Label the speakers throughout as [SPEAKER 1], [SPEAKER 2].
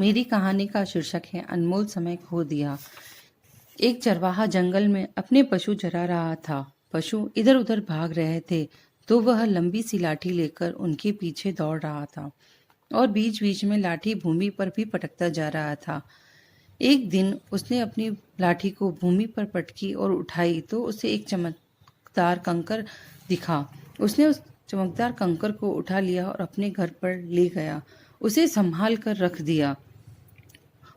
[SPEAKER 1] मेरी कहानी का शीर्षक है अनमोल समय खो दिया। एक चरवाहा जंगल में अपने पशु चरा रहा था। पशु इधर उधर भाग रहे थे तो वह लंबी सी लाठी लेकर उनके पीछे दौड़ रहा था और बीच बीच में लाठी भूमि पर भी पटकता जा रहा था। एक दिन उसने अपनी लाठी को भूमि पर पटकी और उठाई तो उसे एक चमकदार कंकर दिखा। उसने उस चमकदार कंकर को उठा लिया और अपने घर पर ले गया। उसे संभाल कर रख दिया।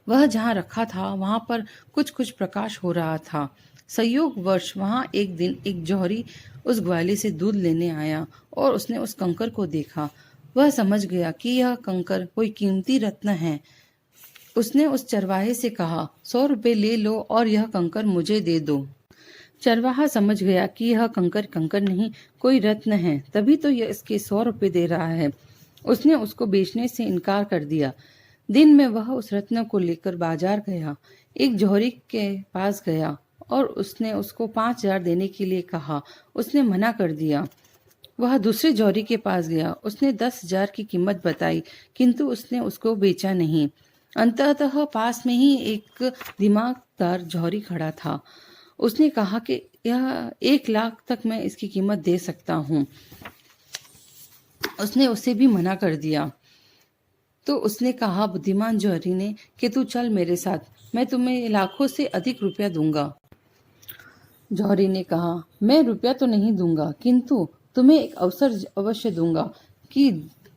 [SPEAKER 1] वह जहाँ रखा था वहां पर कुछ कुछ प्रकाश हो रहा था। संयोगवश वहां एक दिन एक जौहरी उस ग्वाली से दूध लेने आया और उसने उस कंकर को देखा। वह समझ गया कि यह कंकर कोई कीमती रत्न है। उसने उस चरवाहे से कहा, 100 रुपए ले लो और यह कंकर मुझे दे दो। चरवाहा समझ गया कि यह कंकर कंकर नहीं, कोई रत्न है, तभी तो यह इसके 100 रुपए दे रहा है। उसने उसको बेचने से इनकार कर दिया। दिन में वह उस रत्न को लेकर बाजार गया। एक जौहरी के पास गया और उसने उसको 5,000 देने के लिए कहा। उसने मना कर दिया। वह दूसरे जौहरी के पास गया। उसने 10,000 की कीमत बताई, किंतु उसने उसको बेचा नहीं। अंततः पास में ही एक दिमागदार जौहरी खड़ा था। उसने कहा कि यह 1,00,000 तक मैं इसकी कीमत दे सकता हूँ। उसने उसे भी मना कर दिया। तो उसने कहा बुद्धिमान जौहरी ने कि तू चल मेरे साथ, मैं तुम्हें लाखों से अधिक रुपया दूंगा। जौहरी ने कहा, मैं रुपया तो नहीं दूंगा, किंतु तुम्हें एक अवसर अवश्य दूंगा कि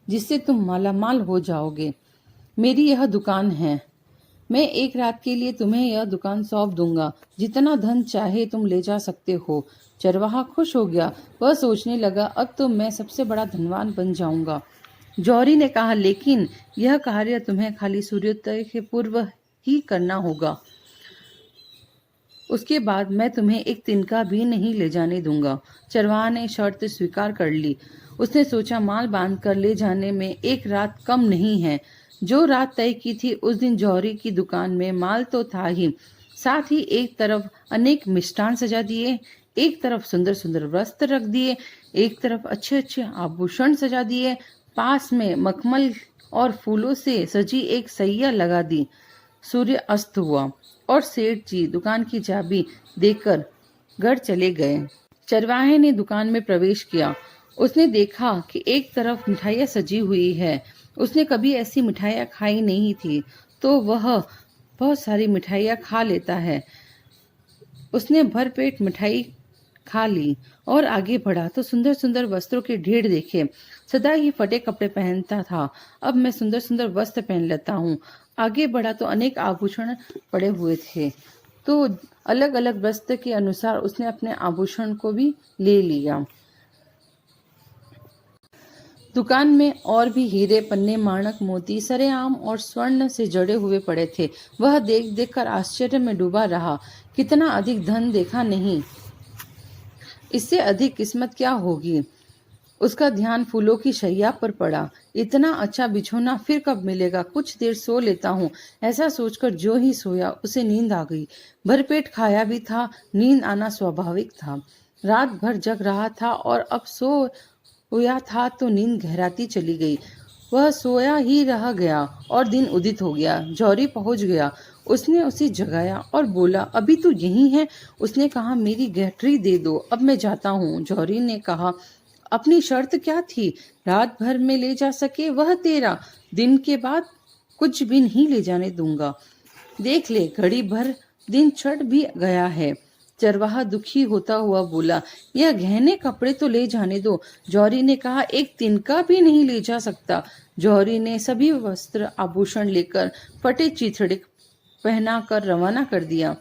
[SPEAKER 1] जिससे तुम मालामाल हो जाओगे। मेरी यह दुकान है, मैं एक रात के लिए तुम्हें यह दुकान सौंप दूंगा। जितना धन चाहे तुम ले जा सकते हो। चरवाहा खुश हो गया। वह सोचने लगा, अब तो मैं सबसे बड़ा धनवान बन जाऊंगा। जौहरी ने कहा, लेकिन यह कार्य तुम्हें खाली सूर्योदय के पूर्व ही करना होगा। उसके बाद मैं तुम्हें एक तिनका भी नहीं ले जाने दूंगा। चरवाहा ने शर्त स्वीकार कर ली। उसने सोचा, माल बांध कर ले जाने में एक रात कम नहीं है। जो रात तय की थी उस दिन जौहरी की दुकान में माल तो था ही, साथ ही एक तरफ अनेक मिष्ठान सजा दिए, एक तरफ सुंदर सुंदर वस्त्र रख दिए, एक तरफ अच्छे अच्छे आभूषण सजा दिए, पास में मखमल और फूलों से सजी एक सैया लगा दी। सूर्य अस्त हुआ और सेठ जी दुकान की चाबी देकर घर चले गए। चरवाहे ने दुकान में प्रवेश किया। उसने देखा कि एक तरफ मिठाइयाँ सजी हुई है। उसने कभी ऐसी मिठाइयाँ खाई नहीं थी, तो वह बहुत सारी मिठाइयाँ खा लेता है। उसने भरपेट मिठाई खा ली और आगे बढ़ा तो सुंदर सुंदर वस्त्रों के ढेर देखे। सदा ही फटे कपड़े पहनता था, अब मैं सुंदर सुंदर वस्त्र पहन लेता हूँ। आगे बढ़ा तो अनेक आभूषण पड़े हुए थे, तो अलग अलग वस्त्र के अनुसार उसने अपने आभूषण को भी ले लिया। दुकान में और भी हीरे, पन्ने, माणक, मोती सरेआम और स्वर्ण से जड़े हुए पड़े थे। वह देख देख कर आश्चर्य में डूबा रहा। कितना अधिक धन देखा नहीं, इससे अधिक किस्मत क्या होगी। उसका ध्यान फूलों की शैया पर पड़ा। इतना अच्छा बिछौना फिर कब मिलेगा, कुछ देर सो लेता हूँ। ऐसा सोचकर जो ही सोया उसे नींद आ गई। भरपेट खाया भी था, नींद आना स्वाभाविक था। रात भर जग रहा था और अब सोया था तो नींद गहराती चली गई। वह सोया ही रह गया और दिन उदित हो गया। जौहरी पहुंच गया। उसने उसे जगाया और बोला, अभी तो यही है। उसने कहा, मेरी गठरी दे दो, अब मैं जाता हूँ। जौहरी ने कहा, अपनी शर्त क्या थी? रात भर में ले जा सके वह तेरा, दिन के बाद कुछ भी नहीं ले जाने दूंगा। देख ले, घड़ी भर दिन चढ़ भी गया है। चरवाहा दुखी होता हुआ बोला, यह गहने कपड़े तो ले जाने दो। जौहरी ने कहा, एक तिनका भी नहीं ले जा सकता। जौहरी ने सभी वस्त्र आभूषण लेकर फटे चिथड़े पहना कर रवाना कर दिया।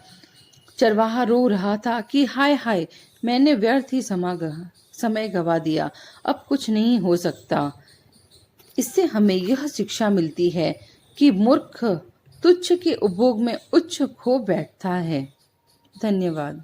[SPEAKER 1] चरवाहा रो रहा था कि हाय हाय, मैंने व्यर्थ ही समय गवा दिया, अब कुछ नहीं हो सकता। इससे हमें यह शिक्षा मिलती है कि मूर्ख तुच्छ के उपभोग में उच्च खो बैठता है। धन्यवाद।